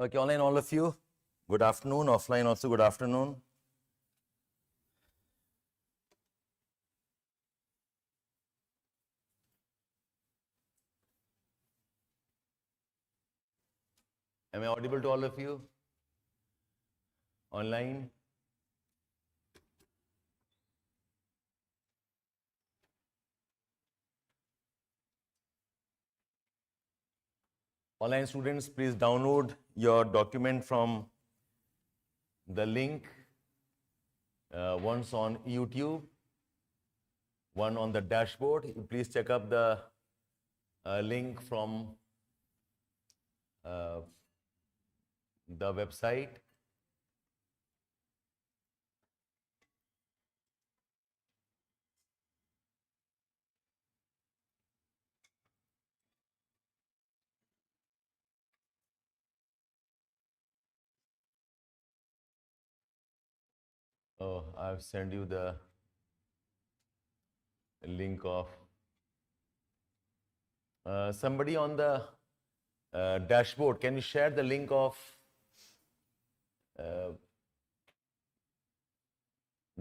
Okay, online all of you, good afternoon. Offline also, good afternoon. Am I audible to all of you? Online? Online students, please download your document from the link. One's on YouTube, one on the dashboard. Please check up the link from the website. Oh, I've sent you the link of somebody on the dashboard. Can you share the link of the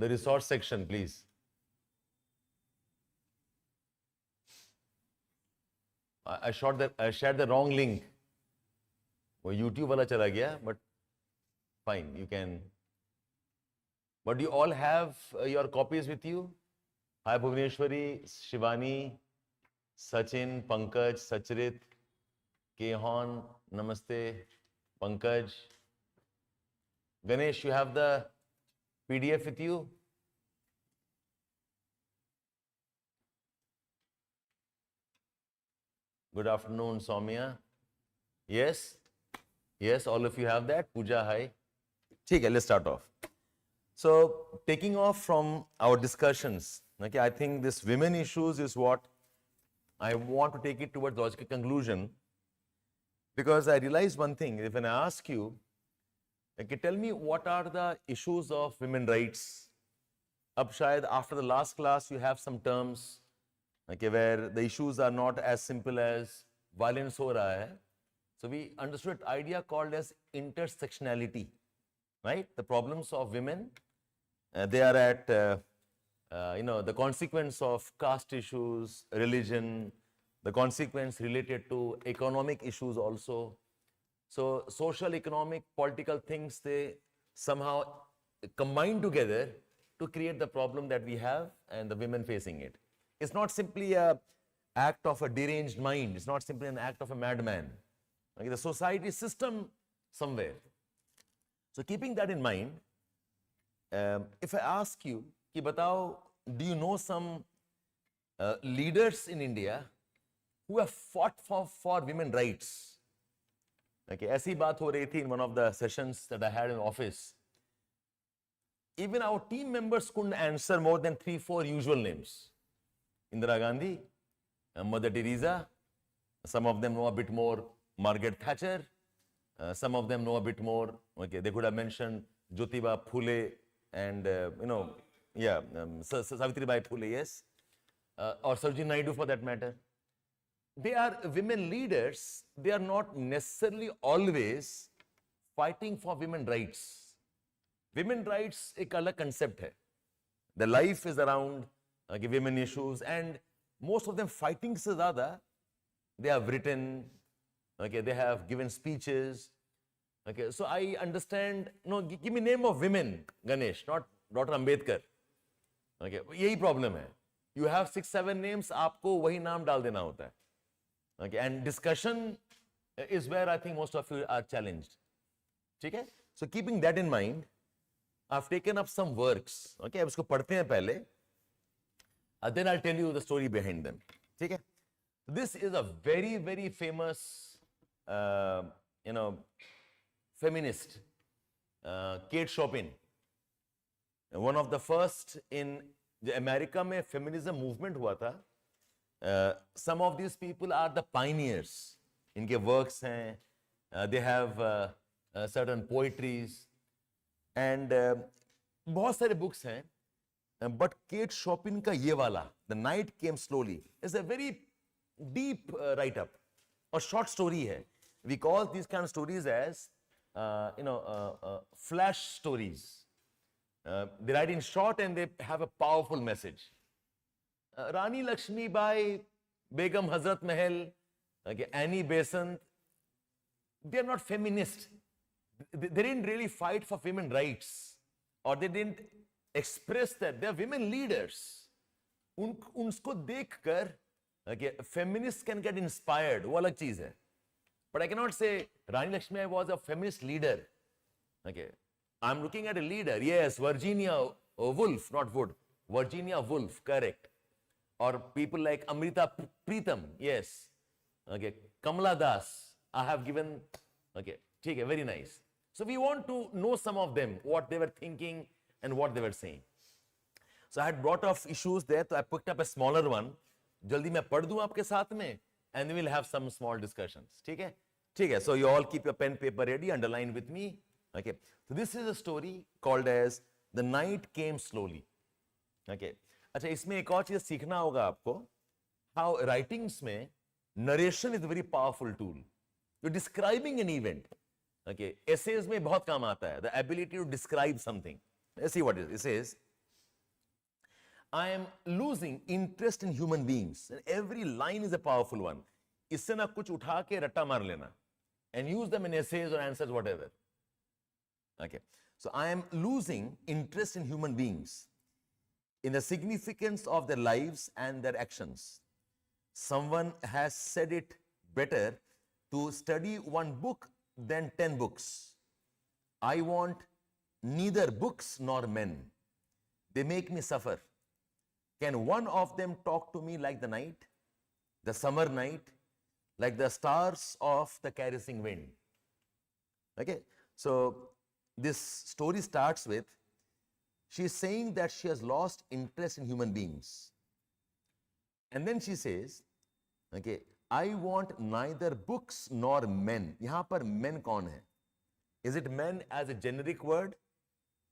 resource section, please? I shared the wrong link. वो YouTube वाला चला गया, but fine, you can. But you all have your copies with you? Hi Bhuvaneshwari, Shivani, Sachin, Pankaj, Sachrit, Kehan, Namaste, Pankaj. Ganesh, you have the PDF with you? Good afternoon, Soumya. Yes? Yes, all of you have that. Pooja, hi. Okay, let's start off. So, taking off from our discussions, okay, I think this women issues is what I want to take it towards logical conclusion, because I realized one thing. If when I ask you, okay, tell me what are the issues of women rights? Ab shayad after the last class you have some terms, okay, where the issues are not as simple as violence ho raha hai. So we understood an idea called as intersectionality, right? The problems of women, they are at, the consequence of caste issues, religion, the consequence related to economic issues also. So social, economic, political things, they somehow combine together to create the problem that we have and the women facing it. It's not simply an act of a deranged mind. It's not simply an act of a madman. Okay, the society system somewhere. So keeping that in mind, if I ask you, ki batao, do you know some leaders in India who have fought for women rights? Okay, ऐसी बात हो रही थी in one of the sessions that I had in office. Even our team members couldn't answer more than 3-4 usual names. Indira Gandhi, Mother Teresa, some of them know a bit more Margaret Thatcher, some of them know a bit more, okay, they could have mentioned Jyotiba Phule and, Savitribai Phule, yes, or Sarojini Naidu for that matter. They are women leaders, they are not necessarily always fighting for women rights. Women rights एक अलग concept है. The life is around women issues, and most of them fighting से ज़्यादा, they have written, okay, they have given speeches. Okay, so I understand, no, give me name of women, Ganesh, not Dr. Ambedkar. Okay, यही problem है. You have 6-7 names, आपको वही नाम डाल देना होता है. Okay, and discussion is where I think most of you are challenged. Okay? So keeping that in mind, I've taken up some works. Okay, अब इसको पढ़ते हैं पहले. Then I'll tell you the story behind them. Okay? This is a very, very famous, feminist, Kate Chopin. One of the first in America में feminism movement हुआ था. Some of these people are the pioneers. इनके works हैं, they have certain poetries, and बहुत सारे books हैं. But Kate Chopin का ये वाला, The Night Came Slowly, is a very deep write-up, or short story है. We call these kind of stories as flash stories. They write in short and they have a powerful message. Rani Lakshmi Bai, Begum Hazrat Mahal, okay, Annie Besant, they are not feminist. They didn't really fight for women rights, or they didn't express that. They are women leaders. Unsko dekhkar, okay, feminists can get inspired. वो अलग चीज है. But I cannot say Rani Lakshmi Bai was a feminist leader. Okay, I'm looking at a leader. Yes, Virginia Woolf, not Wood. Virginia Woolf, correct. Or people like Amrita Pritam, yes. Okay, Kamala Das, I have given. Okay, okay, very nice. So we want to know some of them, what they were thinking and what they were saying. So I had brought off issues there, so I picked up a smaller one. जल्दी मैं पढ़ दूं आपके साथ में, and we'll have some small discussions. ठीक है? ठीक है. So you all keep your pen paper ready, underline with me. Okay. So this is a story called as The Night Came Slowly. Okay. अच्छा, इसमें एक और चीज सीखना होगा आपको. How writings में narration is a very powerful tool. You're describing an event. Okay. Essays में बहुत काम आता है. The ability to describe something. Let's see what it is. It says, I am losing interest in human beings. And every line is a powerful one. इससे ना कुछ उठा के रट्टा मार लेना. And use them in essays or answers, whatever. Okay. So I am losing interest in human beings, in the significance of their lives and their actions. Someone has said it better to study one book than 10 books. I want neither books nor men. They make me suffer. Can one of them talk to me like the night, the summer night, like the stars of the caressing wind? Okay, so this story starts with, she is saying that she has lost interest in human beings. And then she says, okay, I want neither books nor men. यहाँ पर men कौन है? Is it men as a generic word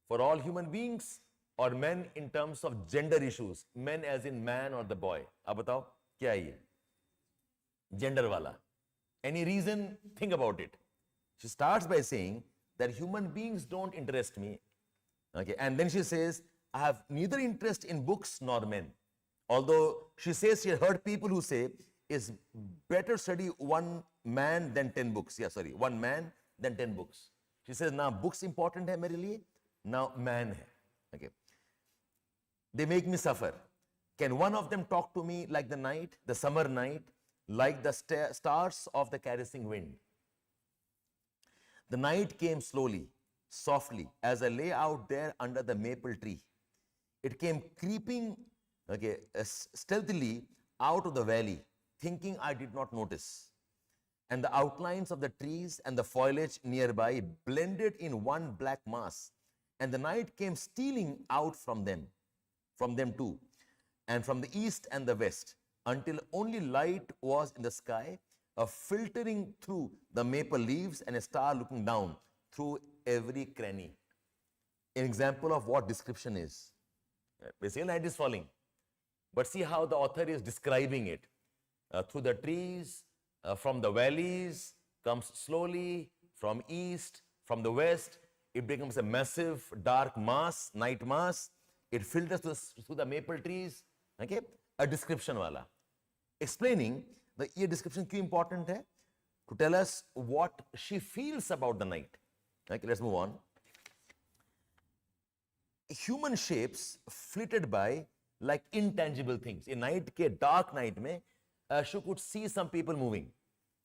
for all human beings, or men in terms of gender issues? Men as in man or the boy? आप बताओ क्या है ये? Gender वाला. Any reason? Think about it. She starts by saying that human beings don't interest me. Okay, and then she says, I have neither interest in books nor men. Although she says she heard people who say, it's better study one man than 10 books. Yeah, sorry, one man than 10 books. She says, now books important hai mere liye, now man hai. Okay. They make me suffer. Can one of them talk to me like the night, the summer night, like the stars of the caressing wind? The night came slowly, softly, as I lay out there under the maple tree. It came creeping, okay, stealthily out of the valley, thinking I did not notice. And the outlines of the trees and the foliage nearby blended in one black mass. And the night came stealing out from them too, and from the east and the west, until only light was in the sky, a filtering through the maple leaves and a star looking down through every cranny. An example of what description is. Basically, night is falling. But see how the author is describing it. Through the trees, from the valleys, comes slowly, from east, from the west, it becomes a massive dark mass, night mass. It filters through the maple trees. Okay? A description wala. Explaining the ये description क्यों important है? To tell us what she feels about the night. Okay, let's move on. Human shapes flitted by like intangible things. In night के dark night में, she could see some people moving,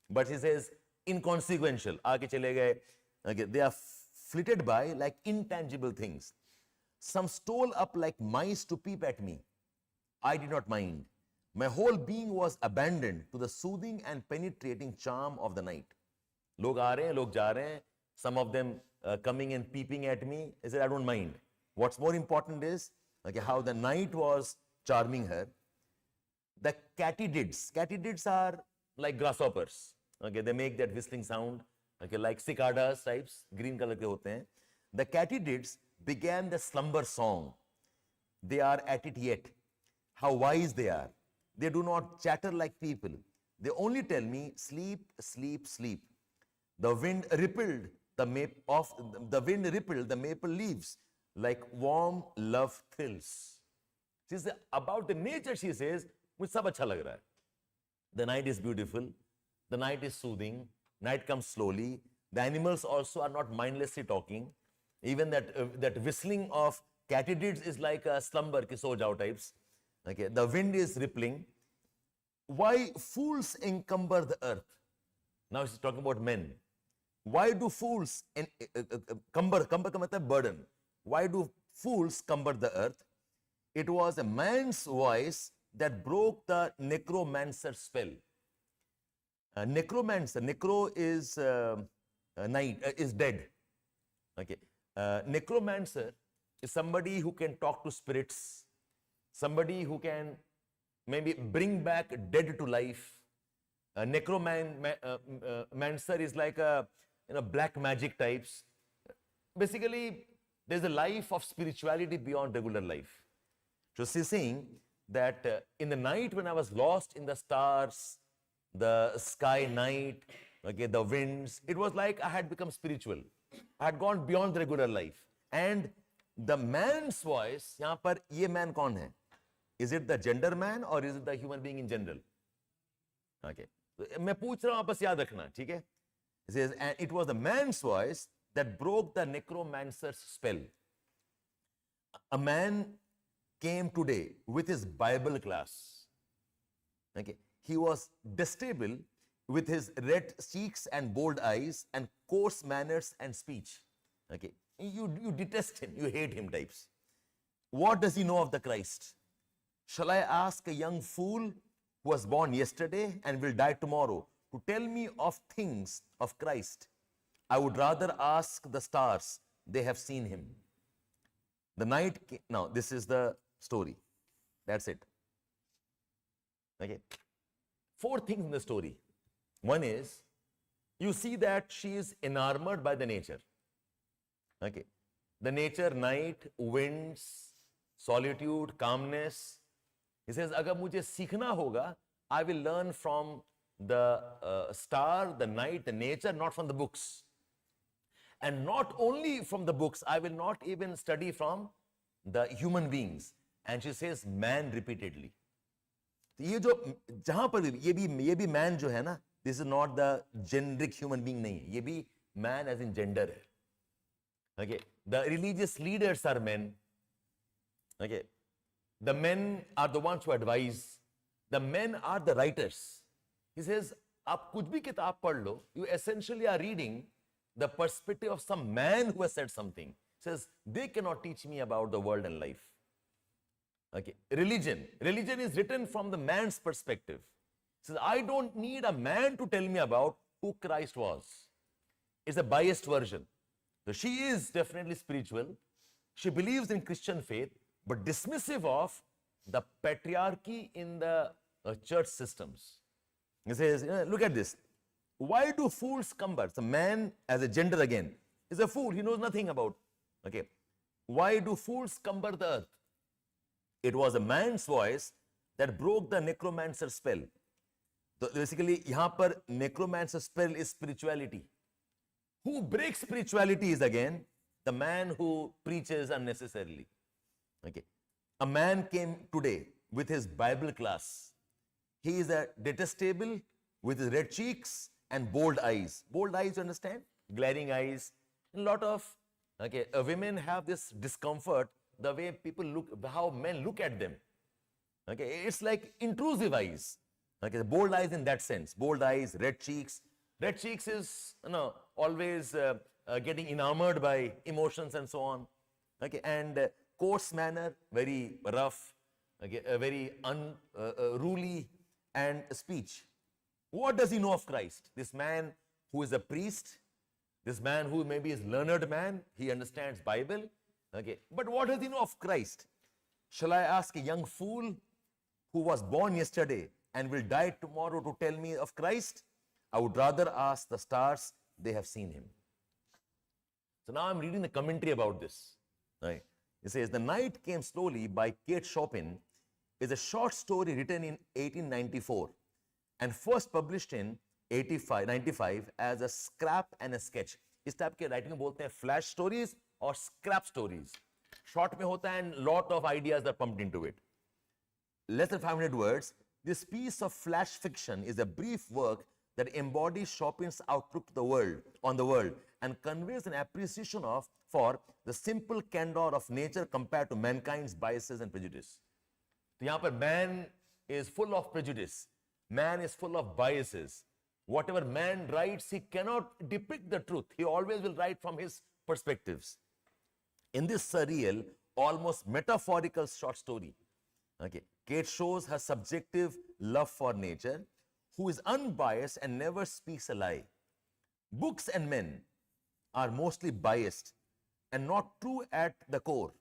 but she says inconsequential. आगे चले गए. Okay, they are flitted by like intangible things. Some stole up like mice to peep at me. I did not mind. My whole being was abandoned to the soothing and penetrating charm of the night. लोग आ रहे हैं, लोग जा रहे हैं. Some of them coming and peeping at me. I said, I don't mind. What's more important is okay, how the night was charming her. The katydids. Katydids are like grasshoppers. Okay, they make that whistling sound. Okay, like cicadas types, green color के होते हैं. The katydids began the slumber song. They are at it yet. How wise they are. They do not chatter like people. They only tell me, sleep, sleep, sleep. The wind rippled the wind rippled the maple leaves like warm love thrills. She says about the nature, she says, मुझे सब अच्छा लग रहा है. The night is beautiful. The night is soothing. Night comes slowly. The animals also are not mindlessly talking. Even that whistling of katydids is like a slumber, ki so jao types. Okay, the wind is rippling. Why fools encumber the earth? Now she's talking about men. Why do fools cumber ka matlab burden? Why do fools cumber the earth? It was a man's voice that broke the necromancer's spell. Necromancer, necro is night, is dead. Okay. Necromancer is somebody who can talk to spirits, somebody who can maybe bring back dead to life. Necromancer is like a black magic types. Basically, there's a life of spirituality beyond regular life. So she's saying that in the night when I was lost in the stars, the sky night, okay, the winds, it was like I had become spiritual. I had gone beyond the regular life. And the man's voice, यहाँ पर ये man कौन है? Is it the gender man or is it the human being in general? Okay. मैं पूछ रहा हूँ, आप बस याद रखना, ठीक है? It says, and it was the man's voice that broke the necromancer's spell. A man came today with his Bible class. Okay. He was detestable with his red cheeks and bold eyes and coarse manners and speech. Okay. You detest him, you hate him types. What does he know of the Christ? Shall I ask a young fool who was born yesterday and will die tomorrow to tell me of things of Christ? I would rather ask the stars, they have seen him. The night came. Now, this is the story. That's it. Okay. 4 things in the story. One is, you see that she is enamored by the nature. Okay. The nature, night, winds, solitude, calmness. He says, agar mujhe seekhna hoga, I will learn from the star, the night, the nature, not from the books. And not only from the books, I will not even study from the human beings. And she says, man repeatedly. ये जो जहां पर ये भी man जो है ना, this is not the generic human being नहीं है, ये भी man as in gender है. Okay, the religious leaders are men. Okay, the men are the ones who advise. The men are the writers. He says, आप कुछ भी किताब पढ़ लो, you essentially are reading the perspective of some man who has said something. He says, they cannot teach me about the world and life. Okay, religion is written from the man's perspective. He says, I don't need a man to tell me about who Christ was. It's a biased version. So she is definitely spiritual. She believes in Christian faith, but dismissive of the patriarchy in the church systems. He says, look at this. Why do fools cumber? So man as a gender again is a fool. He knows nothing about. Okay. Why do fools cumber the earth? It was a man's voice that broke the necromancer's spell. So basically, यहाँ पर necromancer's spell is spirituality. Who breaks spirituality is again the man who preaches unnecessarily. Okay. A man came today with his Bible class. He is a detestable with his red cheeks and bold eyes. Bold eyes, you understand? Glaring eyes. A lot of women have this discomfort the way people look, how men look at them. Okay, it's like intrusive eyes. Okay, bold eyes in that sense. Bold eyes, red cheeks. Red cheeks is always getting enamored by emotions and so on. Okay, and coarse manner, very rough. Okay, very unruly, and speech. What does he know of Christ? This man who is a priest, this man who maybe is learned man, he understands Bible. Okay, but what does he know of Christ? Shall I ask a young fool who was born yesterday and will die tomorrow to tell me of Christ? I would rather ask the stars, they have seen him. So now I'm reading the commentary about this. Right? It says, The Night Came Slowly by Kate Chopin is a short story written in 1894 and first published in 95 as a scrap and a sketch. इस type के writing बोलते हैं flash stories और scrap stories. Short में होता है and lot of ideas are pumped into it. Less than 500 words, this piece of flash fiction is a brief work that embodies Chopin's outlook to the world, on the world, and conveys an appreciation for the simple candor of nature compared to mankind's biases and prejudice. So, यहाँ पर man is full of prejudice, man is full of biases. Whatever man writes, he cannot depict the truth. He always will write from his perspectives. In this surreal, almost metaphorical short story, okay, Kate shows her subjective love for nature, who is unbiased and never speaks a lie. Books and men are mostly biased and not true at the core.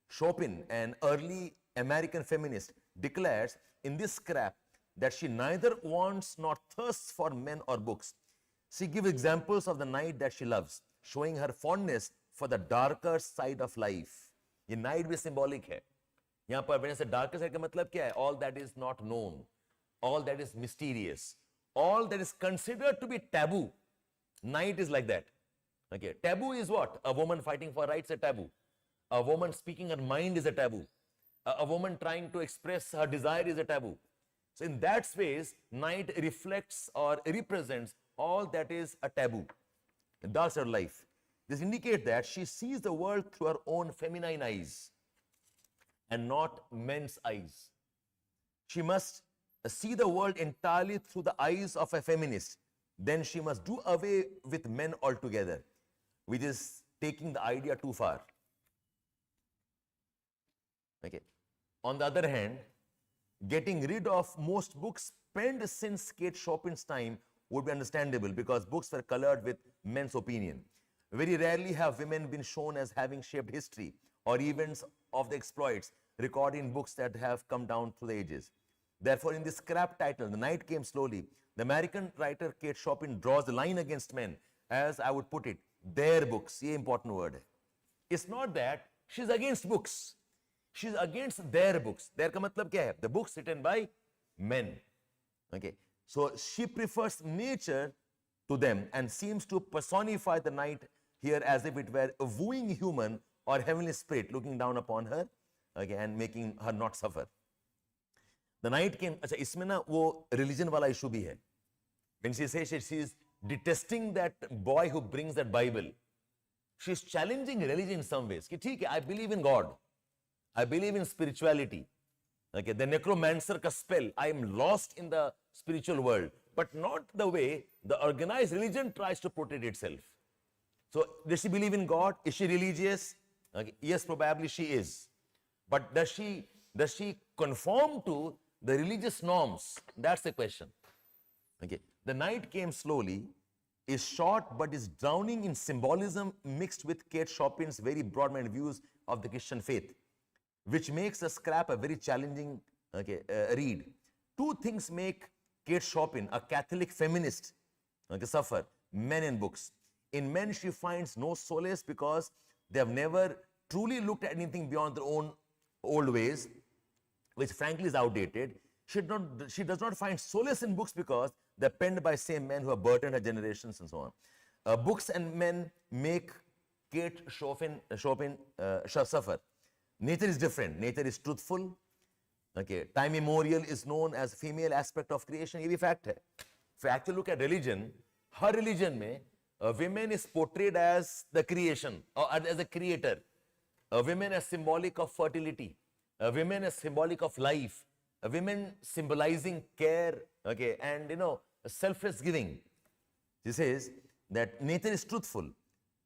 Chopin, an early American feminist, declares in this scrap that she neither wants nor thirsts for men or books. She gives examples of the night that she loves, showing her fondness for the darker side of life. ये night भी symbolic है. यहाँ पर when I say darker side का मतलब क्या है? All that is not known, all that is mysterious, all that is considered to be taboo. Night is like that. Okay, taboo is what? A woman fighting for rights is a taboo. A woman speaking her mind is a taboo. A woman trying to express her desire is a taboo. So in that space, night reflects or represents all that is a taboo, the dark side of life. This indicates that she sees the world through her own feminine eyes and not men's eyes. She must see the world entirely through the eyes of a feminist. Then she must do away with men altogether, which is taking the idea too far. Okay. On the other hand, getting rid of most books penned since Kate Chopin's time would be understandable because books were colored with men's opinion. Very rarely have women been shown as having shaped history or events of the exploits recorded in books that have come down through the ages. Therefore, in this scrap title, The Night Came Slowly, the American writer Kate Chopin draws the line against men, as I would put it, their books. ये important word है. It's not that she's against books. She's against their books. Their का मतलब क्या है? The books written by men. Okay. So she prefers nature to them and seems to personify the night here as if it were a wooing human or heavenly spirit looking down upon her, okay, and making her not suffer. The night came. अच्छा इसमें ना वो religion वाला issue भी है. When she says she is detesting that boy who brings that Bible, she is challenging religion in some ways. कि ठीक है, I believe in God, I believe in spirituality. Okay, the necromancer का spell, I am lost in the spiritual world, but not the way the organized religion tries to portray itself. So, does she believe in God? Is she religious? Okay, yes, probably she is. But does she conform to the religious norms? That's the question. Okay, The Night Came Slowly is short but is drowning in symbolism mixed with Kate Chopin's very broad-minded views of the Christian faith, which makes the scrap a very challenging read. Two things make Kate Chopin, a Catholic feminist, suffer: men and books. In men, she finds no solace because they have never truly looked at anything beyond their own old ways, which frankly is outdated. She does not find solace in books because they're penned by same men who have burdened her generations and so on. Books and men make Kate Chopin suffer. Nature is different. Nature is truthful. Okay, time immemorial is known as female aspect of creation. ये भी fact है. If you actually look at religion, her religion में women is portrayed as the creation or as a creator. Women as symbolic of fertility. Women as symbolic of life. Women symbolizing care, okay, and selfless giving. She says that nature is truthful.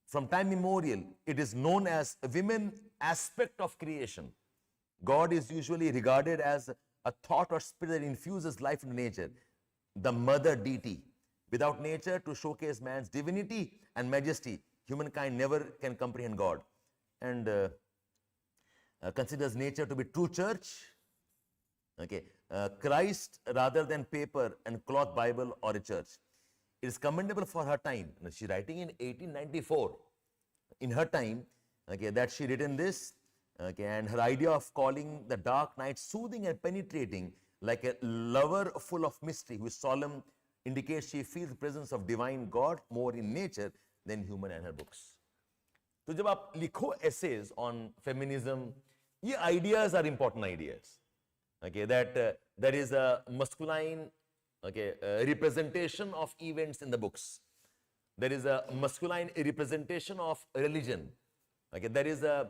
From time immemorial, it is known as a women aspect of creation. God is usually regarded as a thought or spirit that infuses life into nature, the mother deity. Without nature to showcase man's divinity and majesty, humankind never can comprehend God. And considers nature to be true church, okay, Christ rather than paper and cloth Bible or a church. It is commendable for her time. She's writing in 1894. In her time, okay, that she written this, okay, and her idea of calling the dark night soothing and penetrating, like a lover full of mystery who is solemn, indicates she feels the presence of divine God more in nature than human and her books. तो जब आप लिखो essays on feminism, ये ideas are important ideas. Okay, that there is a masculine, okay, representation of events in the books. There is a masculine representation of religion. Okay, there is a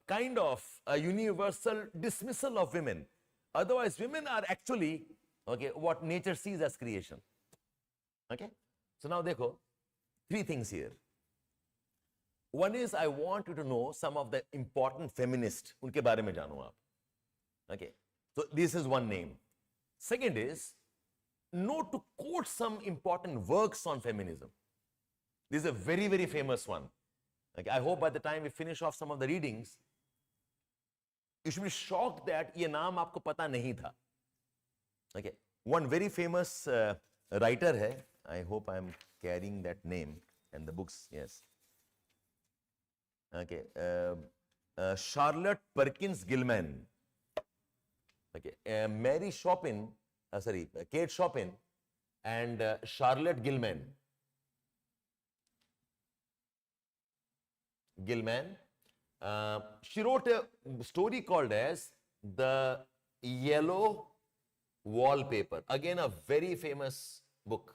kind of a universal dismissal of women. Otherwise, women are actually, okay, what nature sees as creation. Okay, so now देखो, three things here. One is I want you to know some of the important feminists. उनके बारे में जानो आप. Okay, so this is one name. Second is know to quote some important works on feminism. This is a very, very famous one. Okay, I hope by the time we finish off some of the readings, you should be shocked that ये नाम आपको पता नहीं था. Okay, one very famous writer है. I hope I am carrying that name and the books. Yes. Okay, Charlotte Perkins Gilman. Okay, Mary Chopin, Kate Chopin, and Charlotte Gilman. She wrote a story called as The Yellow Wallpaper. Again, a very famous book,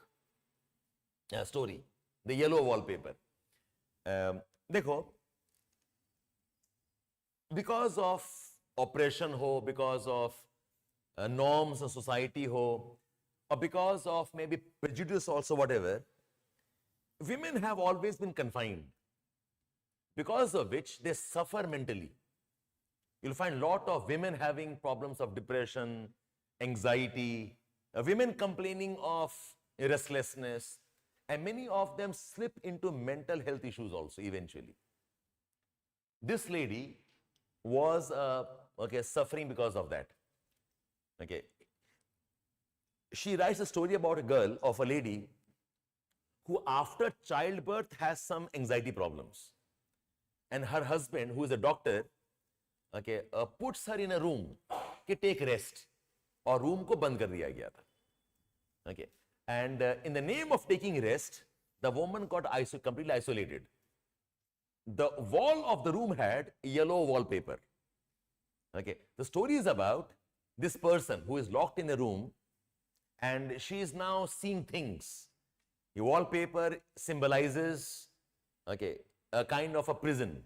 story, The Yellow Wallpaper. देखो, because of oppression ho, because of norms of society ho, or because of maybe prejudice also, whatever, women have always been confined, because of which they suffer mentally. You'll find a lot of women having problems of depression, anxiety, women complaining of restlessness, and many of them slip into mental health issues also eventually. This lady was suffering because of that. Okay, she writes a story about a girl, of a lady who after childbirth has some anxiety problems, and her husband, who is a doctor, okay, puts her in a room कि take rest, और room को बंद कर दिया गया था. Okay, and in the name of taking rest, the woman got completely isolated. The wall of the room had yellow wallpaper. Okay, the story is about this person who is locked in a room, and she is now seeing things. The wallpaper symbolizes, okay, a kind of a prison.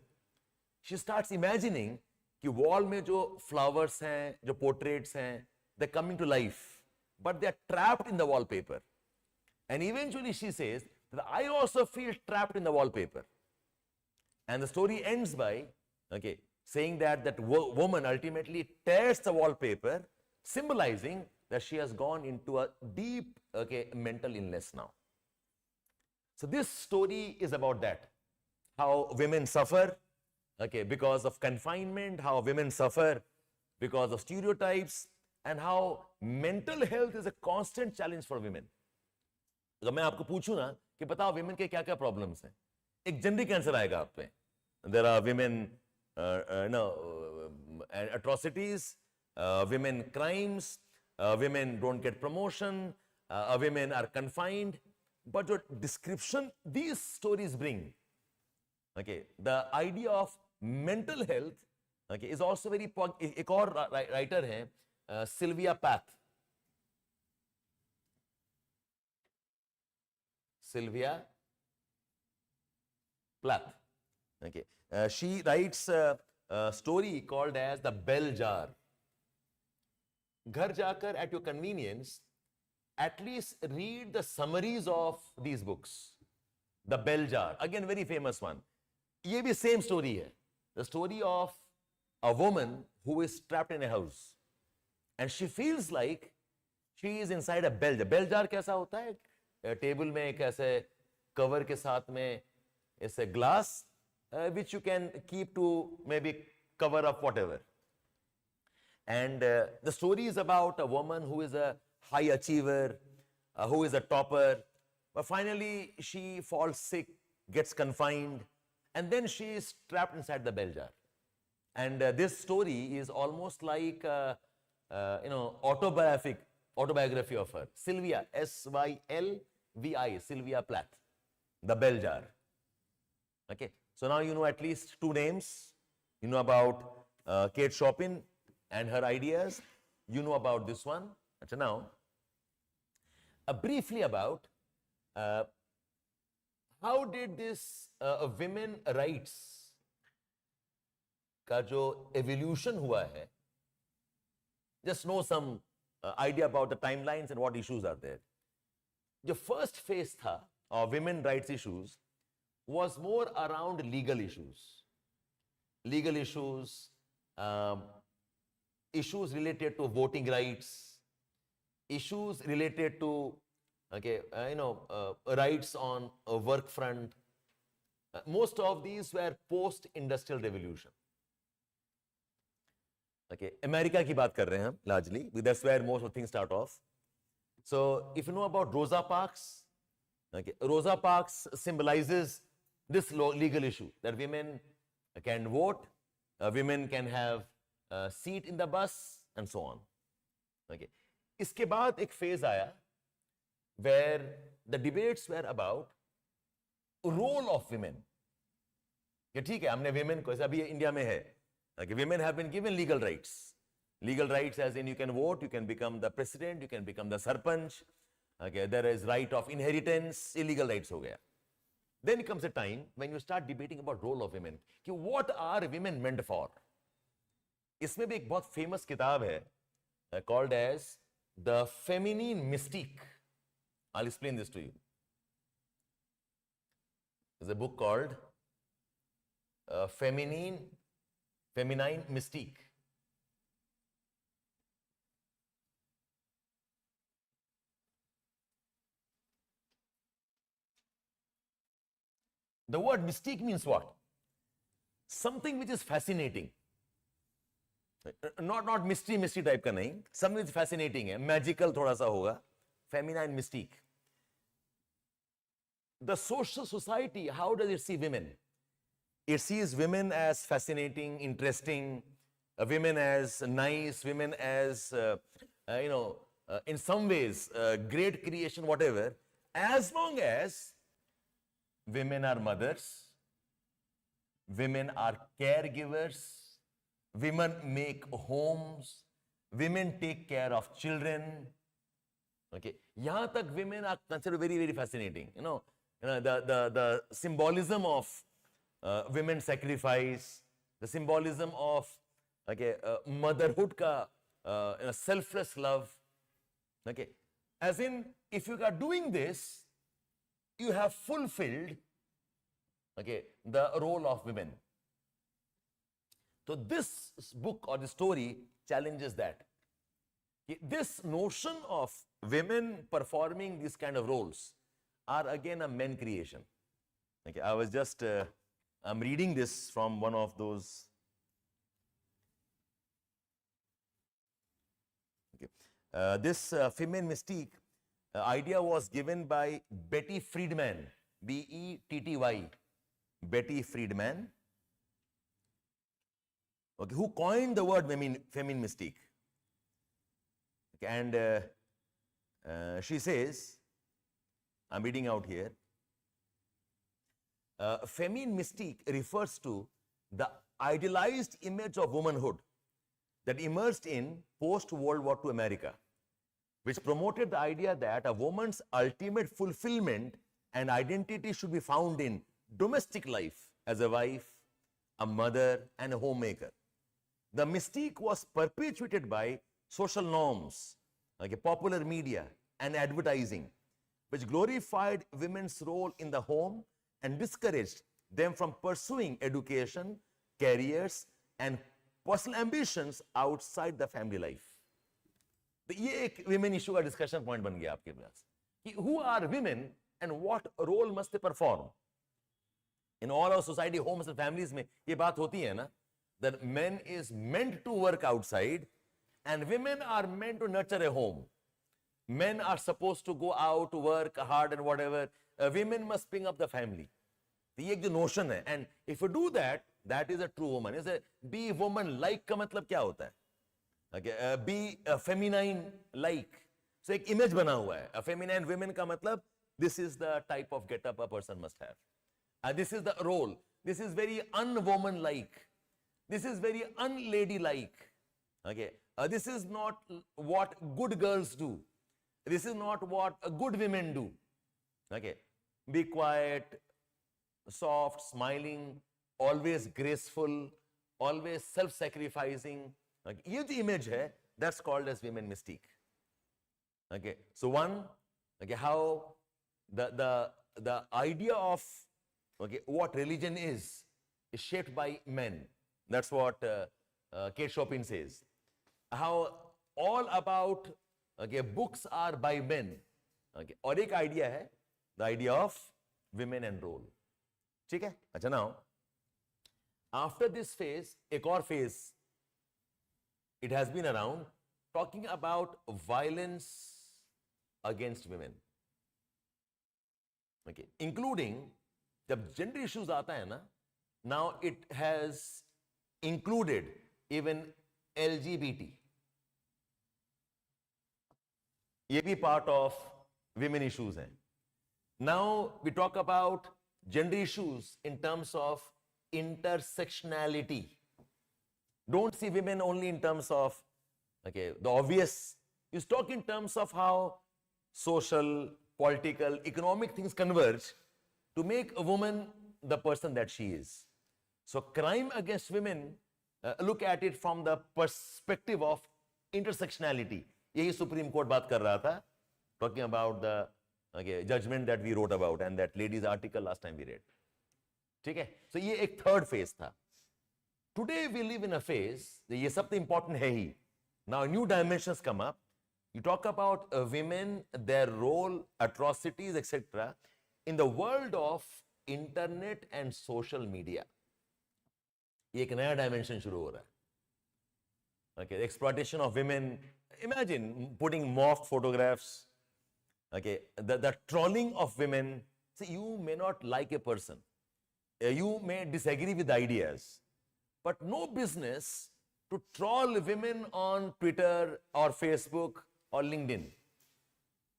She starts imagining कि wall में जो flowers हैं, जो portraits हैं, they're coming to life, but they're trapped in the wallpaper. And eventually she says that I also feel trapped in the wallpaper. And the story ends by, okay, saying that woman ultimately tears the wallpaper, symbolizing that she has gone into a deep, okay, mental illness now. So this story is about that, how women suffer, okay, because of confinement, how women suffer because of stereotypes, and how mental health is a constant challenge for women. अगर मैं आपको पूछूं ना कि बताओ women के क्या क्या problems हैं, एक generic answer आएगा आप पे. There are women, atrocities, women crimes, women don't get promotion, women are confined. But the description these stories bring, okay, the idea of mental health, okay, is also very. एक और writer है, Sylvia Plath. Sylvia Plath. Okay, she writes a story called as The Bell Jar. घर जाकर at your convenience, at least read the summaries of these books. The Bell Jar, again very famous one. ये भी same story है. The story of a woman who is trapped in a house, and she feels like she is inside a bell jar. Bell jar कैसा होता है? Table में एक ऐसे cover के साथ में ऐसे glass, which you can keep to maybe cover up whatever. And the story is about a woman who is a high achiever, who is a topper, but finally she falls sick, gets confined, and then she is trapped inside the bell jar. And this story is almost like autobiography of her. Sylvia, Sylvi, Sylvia Plath, The Bell Jar. Okay, so now you know at least two names. You know about Kate Chopin and her ideas. You know about this one. So now, briefly about how did this women rights का जो evolution हुआ है, just know some idea about the timelines and what issues are there. The first phase tha of women rights issues was more around legal issues. Legal issues, issues related to voting rights, issues related to rights on a work front. Most of these were post-industrial revolution. Okay, America की बात कर रहे हैं हम largely. That's where most of things start off. So if you know about Rosa Parks, okay, Rosa Parks symbolizes this legal issue that women can vote, women can have a seat in the bus, and so on. Okay. इसके बाद एक phase आया where the debates were about role of women. कि ठीक है, हमने women को, अभी इंडिया में है, okay, women have been given legal rights. Legal rights as in you can vote, you can become the president, you can become the sarpanch. Okay, there is right of inheritance, illegal rights हो गया. Then comes a time when you start debating about role of women. कि what are women meant for? इसमें भी एक बहुत famous किताब है called as The Feminine Mystique. I'll explain this to you. There's a book called Feminine Mystique. The word mystique means what? Something which is fascinating. Not mystery type का नहीं. Something which is fascinating है, magical थोड़ा सा होगा. Feminine mystique. The social society, how does it see women? It sees women as fascinating, interesting, women as nice, women as in some ways great creation, whatever, as long as women are mothers, women are caregivers, women make homes, women take care of children. Okay, yahan tak women are considered very, very fascinating. The symbolism of women's sacrifice, the symbolism of motherhood ka selfless love. Okay, as in if you are doing this, you have fulfilled the role of women. So this book or the story challenges that. This notion of women performing these kind of roles are again a men creation. Okay, I was just I'm reading this from one of those. Okay. This feminine mystique idea was given by Betty Friedman, B-E-T-T-Y, Betty Friedman, okay, who coined the word feminine mystique. Okay, and she says, I'm reading out here, feminine mystique refers to the idealized image of womanhood that emerged in post-World War II America, which promoted the idea that a woman's ultimate fulfillment and identity should be found in domestic life as a wife, a mother, and a homemaker. The mystique was perpetuated by social norms, popular media, and advertising, which glorified women's role in the home and discouraged them from pursuing education, careers, and personal ambitions outside the family life. तो ये एक women issue का discussion point बन गया आपके पास कि who are women and what role must they perform in all our society, homes and families में ये बात होती है ना that men is meant to work outside and women are meant to nurture a home. Men are supposed to go out to work hard and whatever. Women must bring up the family. तो ये एक जो notion है, and if you do that, that is a true woman. Is a be woman like का मतलब क्या होता है? Okay, be feminine like. So एक image बना हुआ है. A feminine women का मतलब this is the type of get up a person must have. This is the role. This is very unwoman-like. This is very unladylike. Okay. This is not what good girls do. This is not what good women do. Okay. Be quiet, soft, smiling, always graceful, always self-sacrificing. Okay. ये जो image है, that's called as women mystique. Okay. So one, okay, how the idea of what religion is shaped by men. That's what Kate Chopin says. How all about books are by men. Okay. और एक idea है, the idea of women and role. ठीक है? अच्छा, now after this phase, एक और phase it has been around, talking about violence against women. Okay. Including जब gender issues आता है ना, now it has included even LGBT. ये भी part of women issues हैं. Now we talk about gender issues in terms of intersectionality. Don't see women only in terms of the obvious. You talk in terms of how social, political, economic things converge to make a woman the person that she is. So crime against women, look at it from the perspective of intersectionality. यही Supreme Court बात कर रहा था, talking about the judgment that we wrote about and that ladies article last time we read. ठीक है? So ये एक third phase था. Today we live in a phase, ये सब तो important है ही. Now new dimensions come up. You talk about women, their role, atrocities, etc. in the world of internet and social media. ये एक नया dimension शुरू हो रहा है. Okay, exploitation of women. Imagine putting morphed photographs. Okay, the trolling of women. See, you may not like a person. You may disagree with ideas, but no business to troll women on Twitter or Facebook or LinkedIn.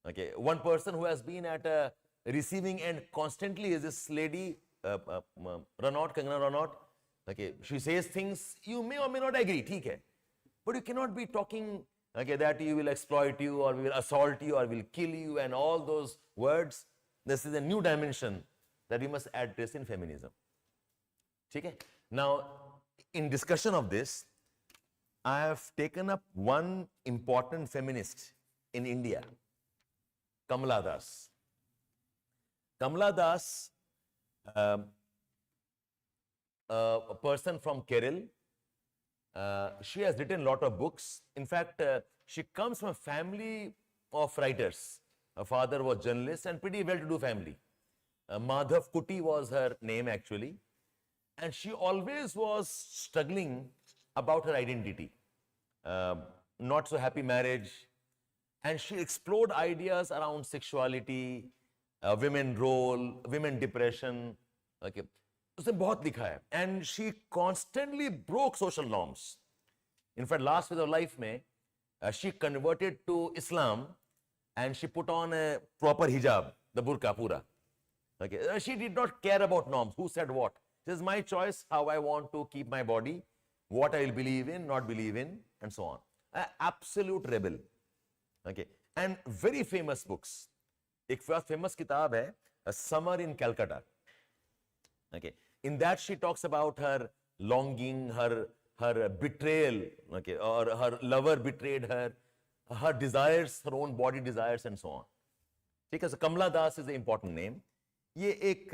Okay, one person who has been at a receiving end constantly is this lady, Kangana Ranaut. Okay, she says things you may or may not agree, ठीक है, but you cannot be talking that you will exploit you or we will assault you or will kill you and all those words. This is a new dimension that we must address in feminism. Okay? Now, in discussion of this, I have taken up one important feminist in India, Kamala Das. Kamala Das, a person from Kerala. She has written a lot of books. In fact, she comes from a family of writers. Her father was journalist and pretty well-to-do family. Madhav Kuti was her name actually. And she always was struggling about her identity. Not so happy marriage. And she explored ideas around sexuality, women role, women depression. Okay. उसने बहुत लिखा है. And she constantly broke social norms. In fact, last phase of life में, she converted to Islam and she put on a proper hijab, the burqa pura. Okay. She did not care about norms. Who said what? This is my choice, how I want to keep my body, what I will believe in, not believe in, and so on. An absolute rebel. Okay. And very famous books. एक famous किताब है, A Summer in Calcutta. Okay. In that she talks about her longing, her betrayal, okay, or her lover betrayed her, her desires, her own body desires, and so on. Okay, so Kamala Das is an important name. ये एक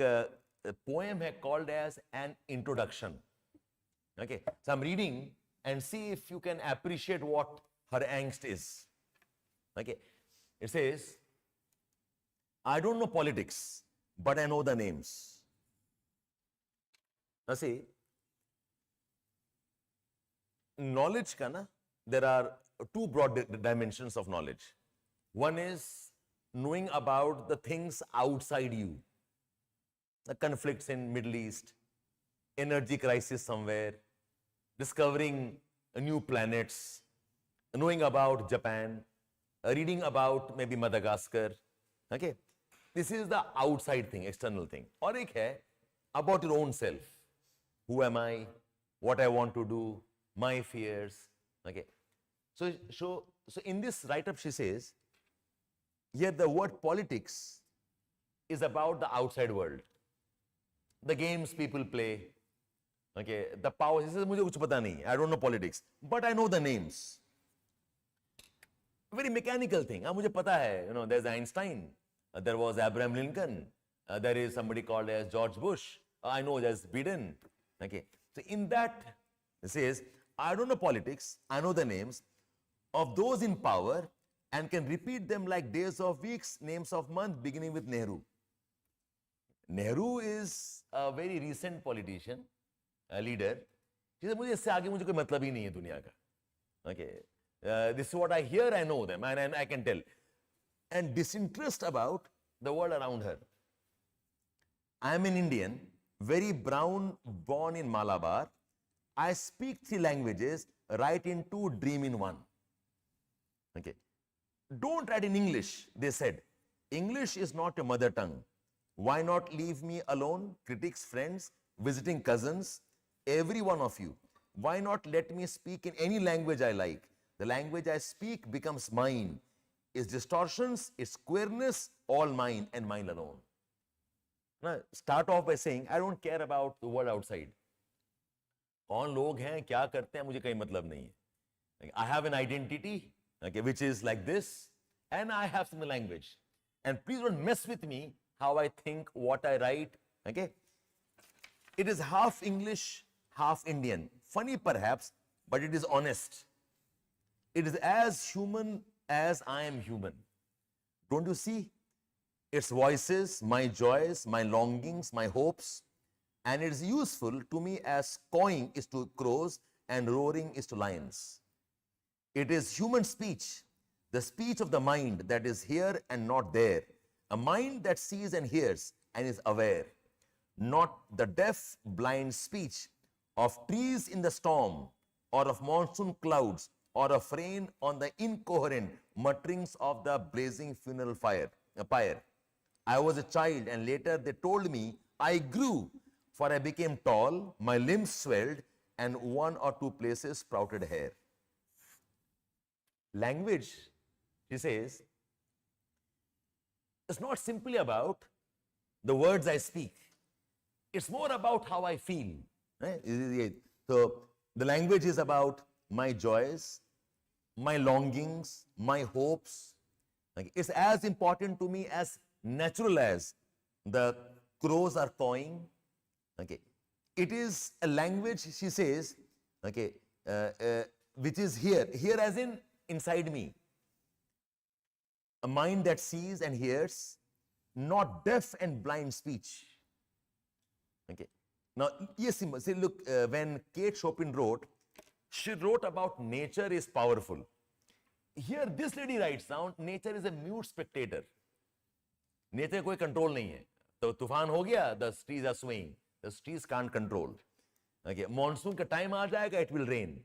poem है called as an introduction. Okay, so I'm reading and see if you can appreciate what her angst is. Okay, it says, I don't know politics, but I know the names. Now see, knowledge ka na, there are two broad dimensions of knowledge. One is knowing about the things outside you, the conflicts in Middle East, energy crisis somewhere, discovering new planets, knowing about Japan, reading about maybe Madagascar. Okay, this is the outside thing, external thing. और एक है about your own self. Who am I? What I want to do? My fears. Okay. So in this write-up, she says, here the word politics is about the outside world, the games people play. Okay, the power. She says, मुझे कुछ पता नहीं. I don't know politics, but I know the names. Very mechanical thing. मुझे पता है. You know, there's Einstein. There was Abraham Lincoln. There is somebody called as George Bush. I know there's Biden. Okay. So in that, it says, I don't know politics. I know the names of those in power and can repeat them like days of weeks, names of month, beginning with Nehru. Nehru is a very recent politician, a leader. She said, मुझे इससे आगे मुझे कोई मतलब ही नहीं है दुनिया का. Okay. This is what I hear, I know them, and I can tell. And disinterest about the world around her. I am an Indian, very brown, born in Malabar. I speak 3 languages, write in 2, dream in 1. Okay. Don't write in English, they said. English is not your mother tongue. Why not leave me alone? Critics, friends, visiting cousins, every one of you. Why not let me speak in any language I like? The language I speak becomes mine. Its distortions, its queerness, all mine and mine alone. Now, start off by saying, I don't care about the world outside. कौन लोग हैं, क्या करते हैं, मुझे कहीं मतलब नहीं है. I have an identity, okay, which is like this, and I have some language. And please don't mess with me how I think, what I write. Okay? It is half English, half Indian. Funny perhaps, but it is honest. It is as human as I am human. Don't you see? Its voices, my joys, my longings, my hopes, and it is useful to me as cawing is to crows and roaring is to lions. It is human speech, the speech of the mind that is here and not there, a mind that sees and hears and is aware, not the deaf, blind speech of trees in the storm or of monsoon clouds or of rain on the incoherent mutterings of the blazing funeral pyre. I was a child and later they told me I grew, for I became tall, my limbs swelled and 1 or 2 places sprouted hair. Language, she says, is not simply about the words I speak. It's more about how I feel. Right? So the language is about my joys, my longings, my hopes. Okay. It's as important to me as natural as the crows are cawing. Okay. It is a language, she says, okay, which is here as in inside me. A mind that sees and hears, not deaf and blind speech. Okay. Now, yes, see, look, when Kate Chopin wrote, she wrote about nature is powerful. Here, this lady writes down, nature is a mute spectator. Nature कोई control नहीं है. तो तूफान हो गया, the trees are swaying. The trees can't control. Okay, monsoon का time आ जाएगा, it will rain.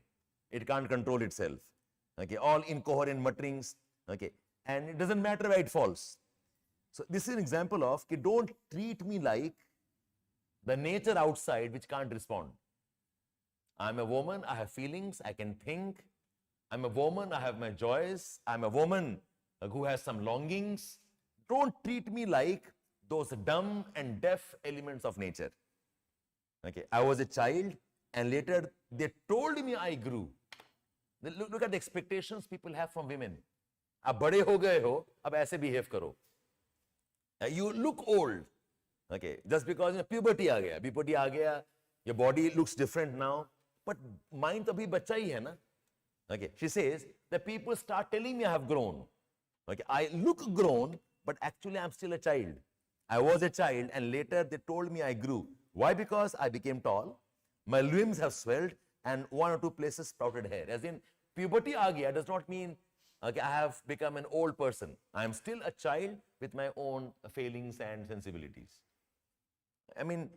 It can't control itself. Okay, all incoherent mutterings. Okay, and it doesn't matter where it falls. So this is an example of, okay, don't treat me like the nature outside which can't respond. I'm a woman, I have feelings, I can think. I'm a woman, I have my joys. I'm a woman who has some longings. Don't treat me like those dumb and deaf elements of nature. Okay, I was a child and later they told me I grew. Look at the expectations people have from women. आप बड़े हो गए हो, अब ऐसे behave करो. You look old. Okay, just because puberty आ गया, your body looks different now, but mind तो अभी बच्चा ही है ना. Okay, she says the people start telling me I have grown. Okay, I look grown, but actually I'm still a child. I was a child and later they told me I grew. Why? Because I became tall, my limbs have swelled and 1 or 2 places sprouted hair. As in, puberty आ गया does not mean okay, I have become an old person. I am still a child with my own failings and sensibilities. I mean,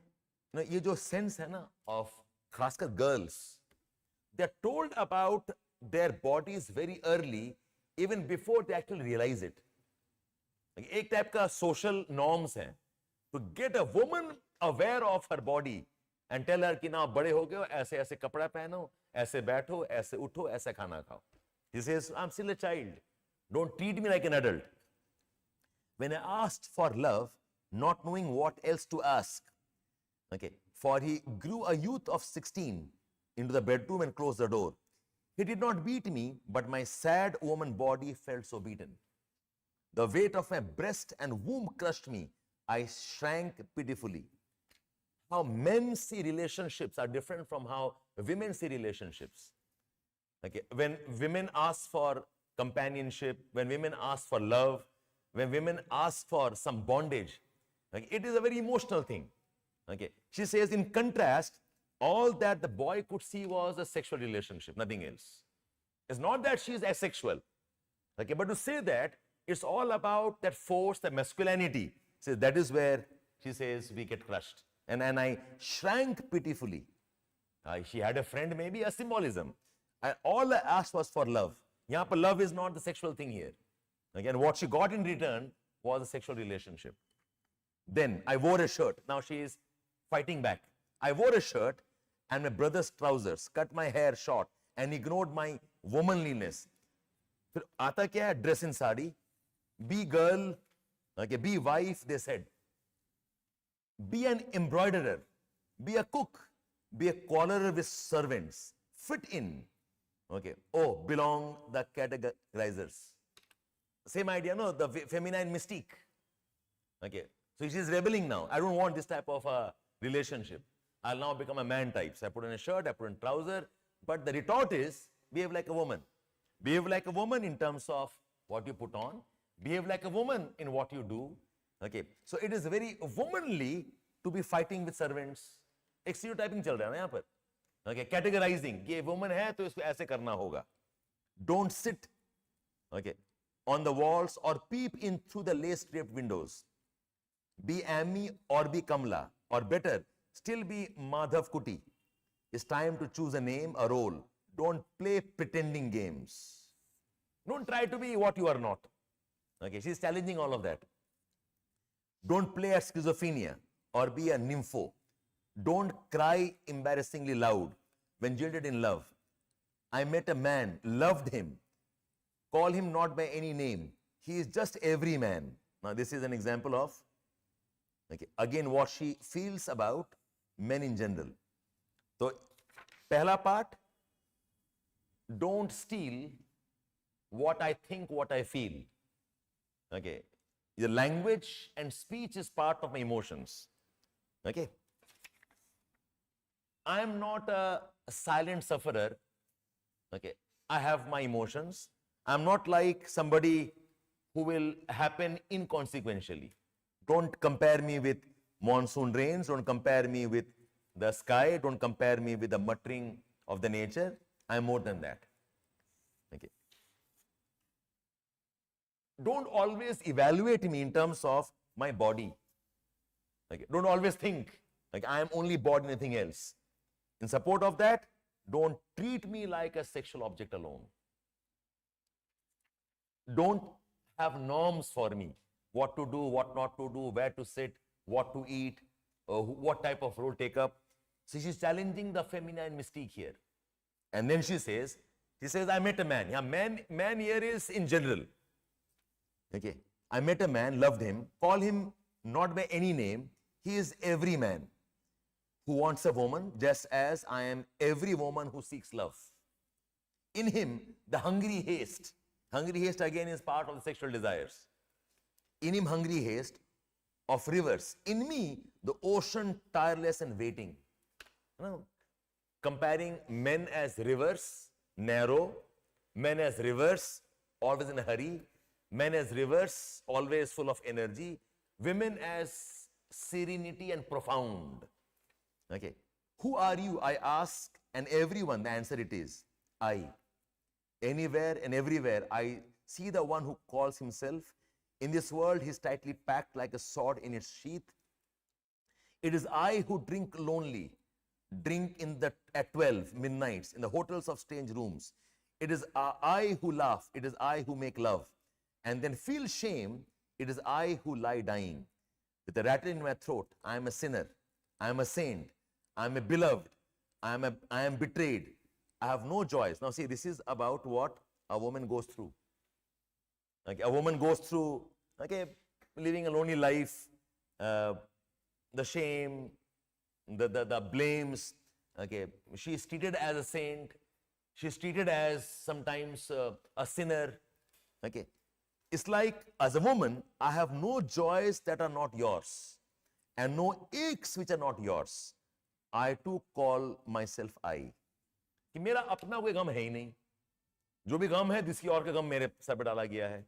you know, ये जो sense है ना of खासकर girls, they are told about their bodies very early, even before they actually realize it. एक type का social norms है. To get a woman aware of her body and tell her कि now बड़े हो गए हो, ऐसे ऐसे कपड़ा पहनो, ऐसे बैठो, ऐसे उठो, ऐसे खाना खाओ. He says, I'm still a child. Don't treat me like an adult. When I asked for love, not knowing what else to ask, okay, for he grew a youth of 16 into the bedroom and closed the door. He did not beat me, but my sad woman body felt so beaten. The weight of my breast and womb crushed me. I shrank pitifully. How men see relationships are different from how women see relationships. Okay, when women ask for companionship, when women ask for love, when women ask for some bondage, okay, it is a very emotional thing. Okay, she says, in contrast, all that the boy could see was a sexual relationship, nothing else. It's not that she is asexual, okay, but to say that it's all about that force, the masculinity. So that is where she says we get crushed. And I shrank pitifully. She had a friend, maybe a symbolism. And all I asked was for love. Yahan par love is not the sexual thing here. Again, what she got in return was a sexual relationship. Then I wore a shirt. Now she is fighting back. I wore a shirt and my brother's trousers, cut my hair short and ignored my womanliness. फिर आता क्या है? Dress in sari, be girl, okay, be wife, they said. Be an embroiderer, be a cook, be a quarreler with servants, fit in. Okay, oh, belong the categorizers. Same idea, no? The feminine mystique. Okay, so she's rebelling now. I don't want this type of a relationship. I'll now become a man type. So I put on a shirt, I put on trouser. But the retort is, behave like a woman. Behave like a woman in terms of what you put on. Behave like a woman in what you do. Okay, so it is very womanly to be fighting with servants. एक stereotyping चल रहा है ना यहाँ पर. Okay, categorizing. ये woman है तो इसको ऐसे करना होगा. Don't sit, okay, on the walls or peep in through the lace-draped windows. Be Amy or be Kamala, or better, still be Madhav Kuti. It's time to choose a name, a role. Don't play pretending games. Don't try to be what you are not. Okay, she's challenging all of that. Don't play at schizophrenia or be a nympho. Don't cry embarrassingly loud when jilted in love. I met a man, loved him. Call him not by any name. He is just every man. Now this is an example of, okay, again what she feels about men in general. So, pehla part, don't steal what I think, what I feel. Okay, the language and speech is part of my emotions. Okay, I am not a silent sufferer. Okay, I have my emotions. I'm not like somebody who will happen inconsequentially. Don't compare me with monsoon rains. Don't compare me with the sky. Don't compare me with the muttering of the nature. I'm more than that. Okay. Don't always evaluate me in terms of my body. Okay. Don't always think like I am only body, nothing else. In support of that, don't treat me like a sexual object alone. Don't have norms for me. What to do, what not to do, where to sit, what to eat, what type of role take up. So she's challenging the feminine mystique here. And then she says, I met a man. Yeah, man here is in general. Okay. I met a man, loved him, call him not by any name. He is every man who wants a woman, just as I am every woman who seeks love. In him, the hungry haste again is part of the sexual desires. In him, hungry haste of rivers. In me, the ocean tireless and waiting. You know, comparing men as rivers, narrow, men as rivers, always in a hurry, men as rivers, always full of energy, women as serenity and profound. Okay. Who are you? I ask, and everyone, the answer it is, I. Anywhere and everywhere, I see the one who calls himself. In this world, he is tightly packed like a sword in its sheath. It is I who drink lonely, drink at 12 midnights in the hotels of strange rooms. It is I who laugh. It is I who make love. And then feel shame. It is I who lie dying. With a rattle in my throat, I am a sinner. I am a saint, I am a beloved, I am betrayed, I have no joys. Now see, this is about what a woman goes through. Okay, a woman goes through, okay, living a lonely life, the shame, the blames. Okay, she is treated as a saint. She is treated as sometimes a sinner. Okay, it's like as a woman, I have no joys that are not yours, and no aches which are not yours. I too call myself I. कि मेरा अपना कोई गम है ही नहीं, जो भी गम है किसी और का गम मेरे सर पे डाला गया है,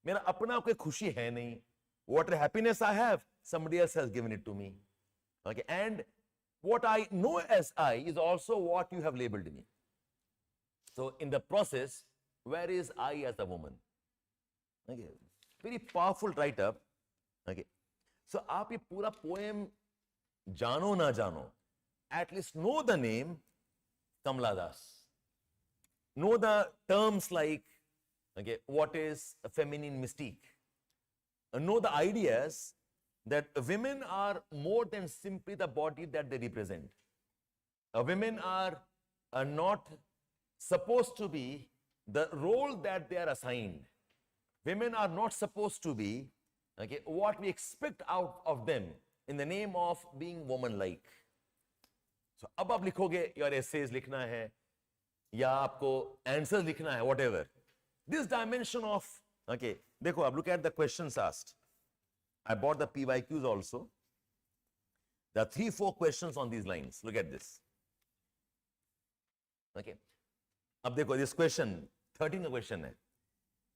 मेरा अपना कोई खुशी है नहीं. Whatever happiness I have, somebody else has given it to me. Okay, and what I know as I is also what you have labeled me. So in the process, where is I as a woman? Okay, very powerful write-up. Okay, so आप ये पूरा poem जानो ना जानो, at least know the name Kamala Das. Know the terms like, okay, what is a feminine mystique? Know the ideas that women are more than simply the body that they represent. Women are not supposed to be the role that they are assigned. Women are not supposed to be, okay, what we expect out of them in the name of being woman-like. So, अब आप लिखोगे, your essays लिखना है, या आपको answers लिखना है, whatever. This dimension of, okay, देखो, अब look at the questions asked. I bought the PYQs also. There are 3-4 questions on these lines. Look at this. Okay. अब देखो, this question, 13th question है.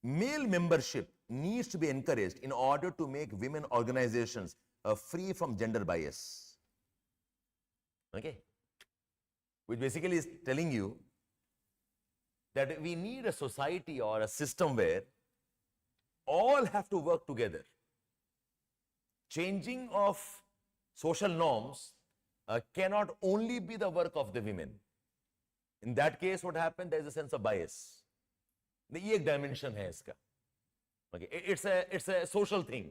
Male membership needs to be encouraged in order to make women organizations free from gender bias. Okay. Which basically is telling you that we need a society or a system where all have to work together. Changing of social norms cannot only be the work of the women. In that case, what happened? There is a sense of bias. ये एक dimension है इसका. Okay, it's a social thing.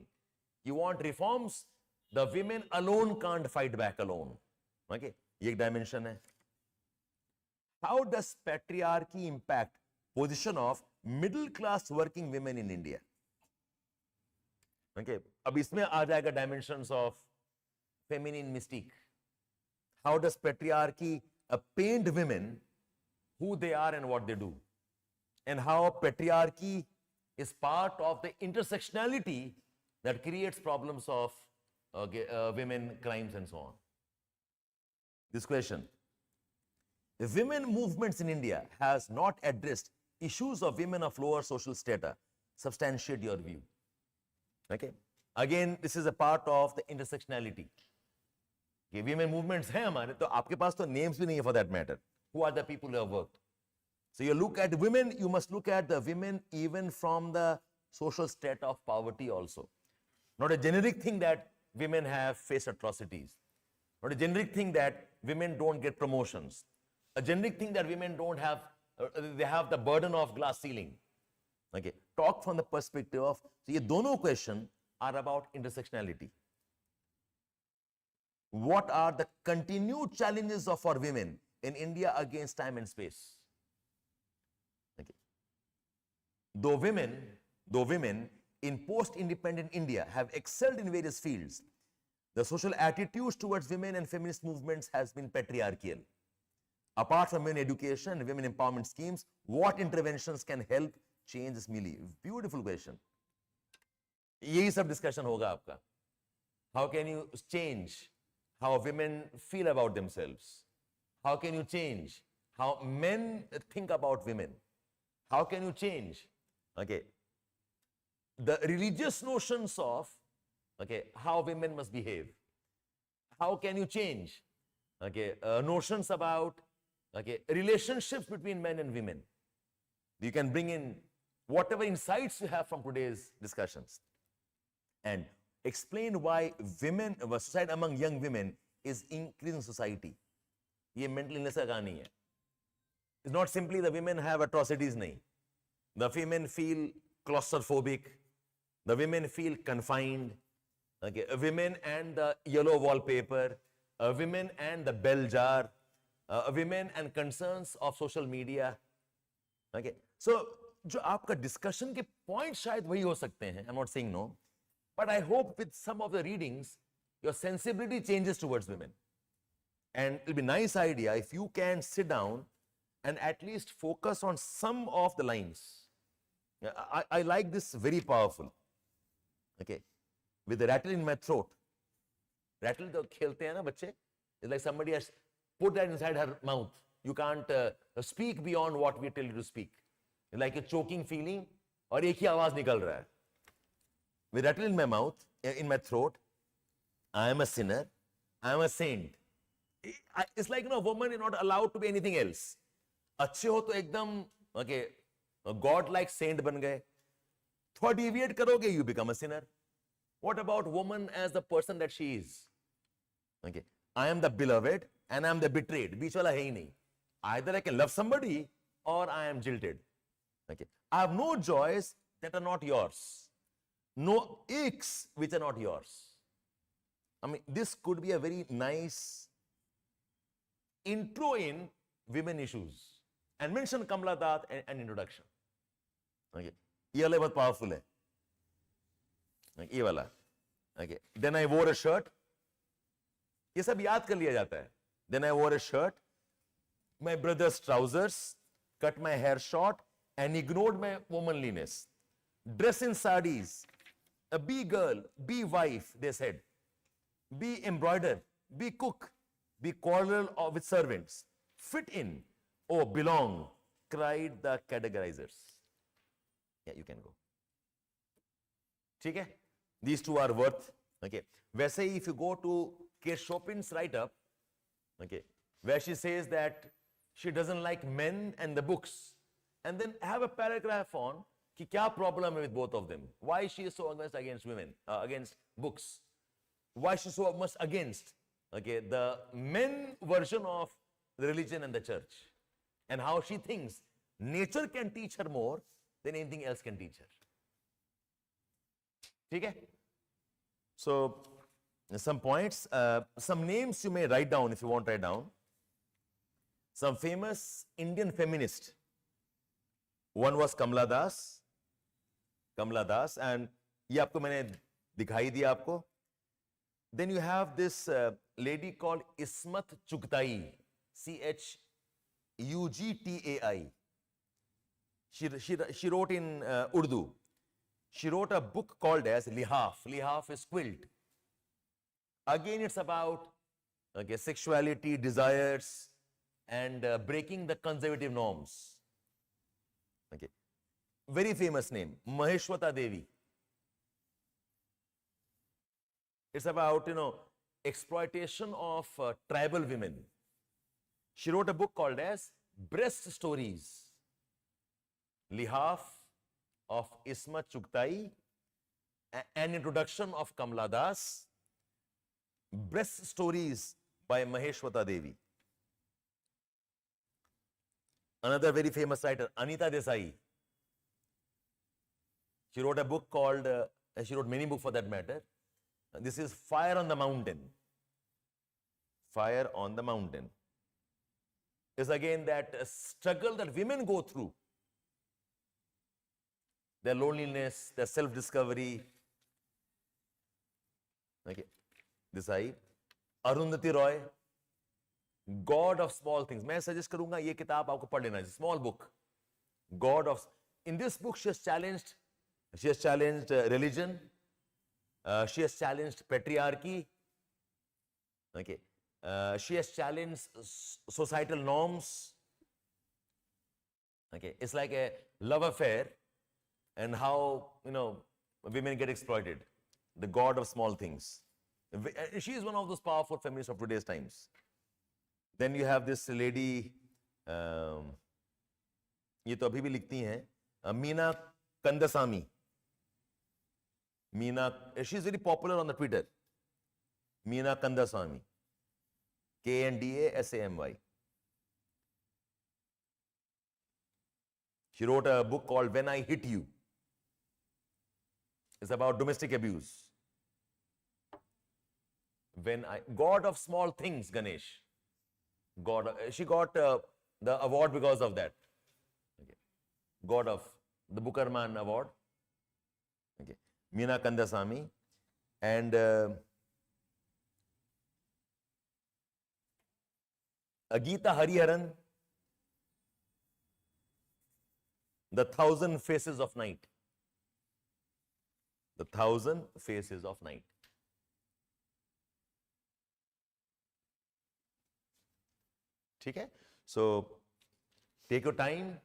You want reforms, the women alone can't fight back alone. Okay, ये एक dimension है. How does patriarchy impact position of middle class working women in India? Okay, अब इसमें आ जाएगा dimensions of feminine mystique. How does patriarchy paint women who they are and what they do? And how patriarchy is part of the intersectionality that creates problems of women, crimes and so on. This question. The women movements in India has not addressed issues of women of lower social strata. Substantiate your view. Okay. Again, this is a part of the intersectionality. Okay, women movements हैं हमारे, तो आपके पास तो names भी नहीं है for that matter. Who are the people who have worked? So you look at women, you must look at the women even from the social strata of poverty also. Not a generic thing that women have faced atrocities. Not a generic thing that women don't get promotions. A generic thing that women don't have, they have the burden of glass ceiling. Okay, talk from the perspective of, so ये दोनों question are about intersectionality. What are the continued challenges of our women in India against time and space? Okay. Though women in post-independent India have excelled in various fields, the social attitudes towards women and feminist movements has been patriarchal. Apart from women education and women empowerment schemes, what interventions can help change this milieu? Beautiful question. यही सब discussion होगा आपका. How can you change how women feel about themselves? How can you change how men think about women? How can you change, okay, the religious notions of, okay, how women must behave? How can you change, okay, notions about, okay, relationships between men and women? You can bring in whatever insights you have from today's discussions and explain why women, suicide among young women is increasing society. ये mental illness का कहानी है. It's not simply the women have atrocities, nahi. The women feel claustrophobic. The women feel confined. Okay, women and the yellow wallpaper. women and the bell jar, women and concerns of social media. Okay, so जो आपका discussion के point शायद वही हो सकते हैं. I'm not saying no, but I hope with some of the readings your sensibility changes towards women. And it'll be a nice idea if you can sit down and at least focus on some of the lines. I like this, very powerful. Okay, with the rattle in my throat. Rattle the khelte hain na bacche. It's like somebody has put that inside her mouth. You can't speak beyond what we tell you to speak. It's like a choking feeling और एक ही आवाज निकल रहा है. With rattle in my mouth, in my throat, I am a sinner, I am a saint. It's like, a woman is not allowed to be anything else. अच्छे हो तो एकदम, okay, a god-like saint बन गए. थोड़ा deviate करोगे, you become a sinner. What about woman as the person that she is? Okay, I am the beloved and I am the betrayed. बीच वाला है ही नहीं. Either I can love somebody or I am jilted. Okay, I have no joys that are not yours. No aches which are not yours. I mean, this could be a very nice intro in women issues. And mention Kamala Das and introduction. Okay, ये वाला बहुत powerful है. Okay, ये वाला. Okay, then I wore a shirt. ये सब याद कर लिया जाता है. Then I wore a shirt, my brother's trousers, cut my hair short, and ignored my womanliness. Dress in sarees. Be girl, be wife, they said. Be embroider, be cook, be quarrel with servants. Fit in, oh, belong, cried the categorizers. Yeah, you can go. ठीक है? These two are worth. Okay. वैसे ही, if you go to Kate Chopin's write-up, okay, where she says that she doesn't like men and the books, and then have a paragraph on कि क्या problem है with both of them. Why she is so against women, against books. Why she is so much against, okay, the men version of the religion and the church, and how she thinks nature can teach her more than anything else can teach her. ठीक है? So, some points, some names you may write down if you want to write down. Some famous Indian feminist. One was Kamala Das, and ये आपको मैंने दिखाई दिया आपको. Then you have this lady called Ismat Chugtai, Chugtai. She wrote in Urdu. She wrote a book called as Lihaf. Lihaf is quilt. Again, it's about, okay, sexuality, desires, and breaking the conservative norms. Okay, very famous name, Maheshwata Devi. It's about, exploitation of tribal women. She wrote a book called as Breast Stories. Lihaf of Ismat Chugtai, an introduction of Kamala Das, Breast Stories by Maheshwata Devi. Another very famous writer, Anita Desai. She wrote a book called, she wrote many books for that matter. This is Fire on the Mountain. Fire on the Mountain is again that struggle that women go through. Their loneliness, their self-discovery. Okay, Desai. Arundhati Roy, God of Small Things. मैं suggest करूँगा ये किताब आपको पढ़ लेना. Small book. God of. In this book, she has challenged religion. She has challenged patriarchy. Okay. She has challenged societal norms. Okay. It's like a love affair, and how, women get exploited. The God of Small Things. She is one of those powerful feminists of today's times. Then you have this lady, ये तो अभी भी लिखती हैं, Meena Kandasamy. She is very popular on the Twitter. Meena Kandasamy. Kandasamy. She wrote a book called When I Hit You. It's about domestic abuse. God of small things, Ganesh. She got the award because of that. Okay. God of the Bookerman Award. Okay. Meena Kandasamy. And Geeta Hariharan, The 1,000 Faces of Night. The 1,000 Faces of Night. ठीक है? So take your time.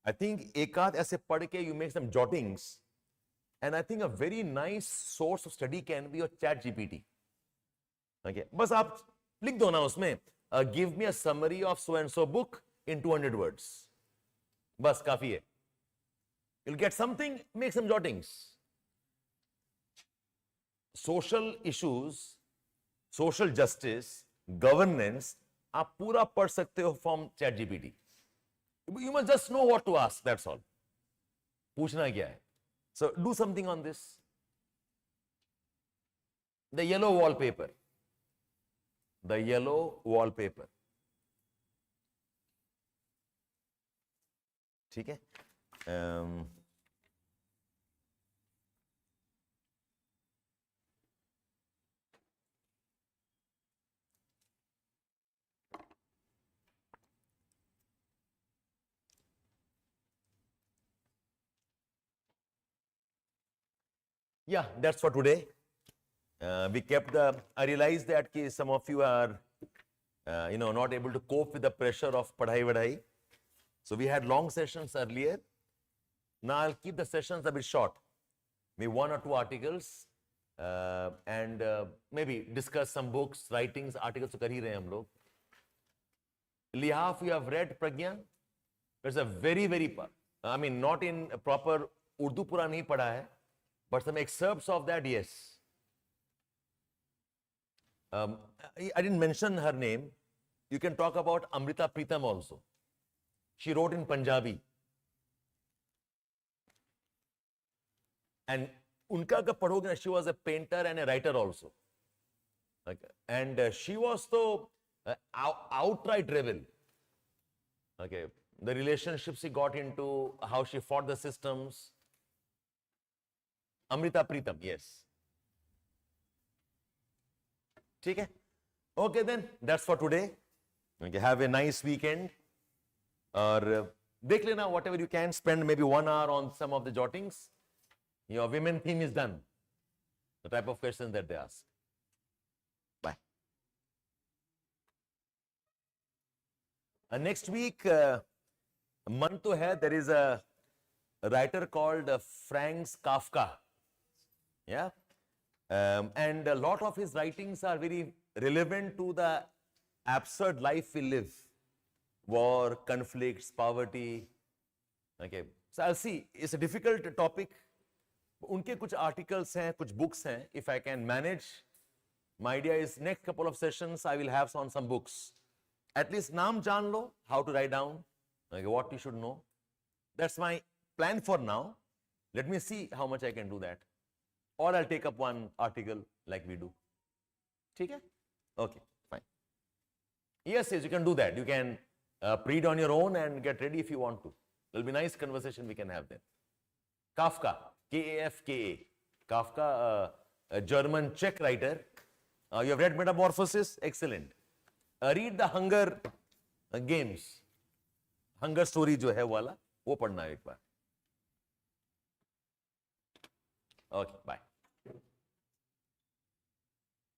I think एक आध ऐसे पढ़ के you make some jottings, and I think a very nice source of study can be your chat GPT. Okay, बस आप लिख दो ना उसमें give me a summary of so and so book in 200 words. बस काफी है. You'll get something, make some jottings. Social issues, social justice, governance, आप पूरा पढ़ सकते हो from chat GPT. You must just know what to ask, that's all. पूछना क्या है. So do something on this. The yellow wallpaper. The yellow wallpaper. ठीक है? Yeah, that's for today. We kept I realized that some of you are, not able to cope with the pressure of padhai vadhai. So we had long sessions earlier. Now I'll keep the sessions a bit short. Maybe 1 or 2 articles, and maybe discuss some books, writings, articles. So kar hi rahe hum log. Lihaf, you have read Pragya. It's a very, very, not in proper Urdu pura nahi padha hai, but some excerpts of that, yes. I didn't mention her name. You can talk about Amrita Pritam also. She wrote in Punjabi. And unka ka padhoge na, she was a painter and a writer also. Okay. And she was so outright rebel. Okay. The relationships she got into, how she fought the systems. Amrita Pritam, yes. Okay? Okay then, that's for today. Okay, have a nice weekend. Or dekh lena, whatever you can, spend maybe 1 hour on some of the jottings. Your women theme is done. The type of questions that they ask. Bye. Next week, month to hai, there is a writer called Franz Kafka. Yeah. And a lot of his writings are very relevant to the absurd life we live. War, conflicts, poverty. Okay. So I'll see. It's a difficult topic. Unke kuch articles hain, kuch books hain. If I can manage, my idea is next couple of sessions I will have on some books. At least naam jaan lo, how to write down, okay, what you should know. That's my plan for now. Let me see how much I can do that. Or I'll take up one article like we do. Okay? Okay, fine. Yes, you can do that. You can read on your own and get ready if you want to. It'll be a nice conversation we can have then. Kafka, K-A-F-K-A. Kafka, a German Czech writer. You have read Metamorphosis? Excellent. Read the Hunger Games. Hunger story jo hai wala, wo padhna hai ek baar. Okay, bye.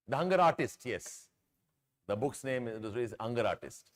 The Hunger Artist, yes. The book's name is Hunger Artist.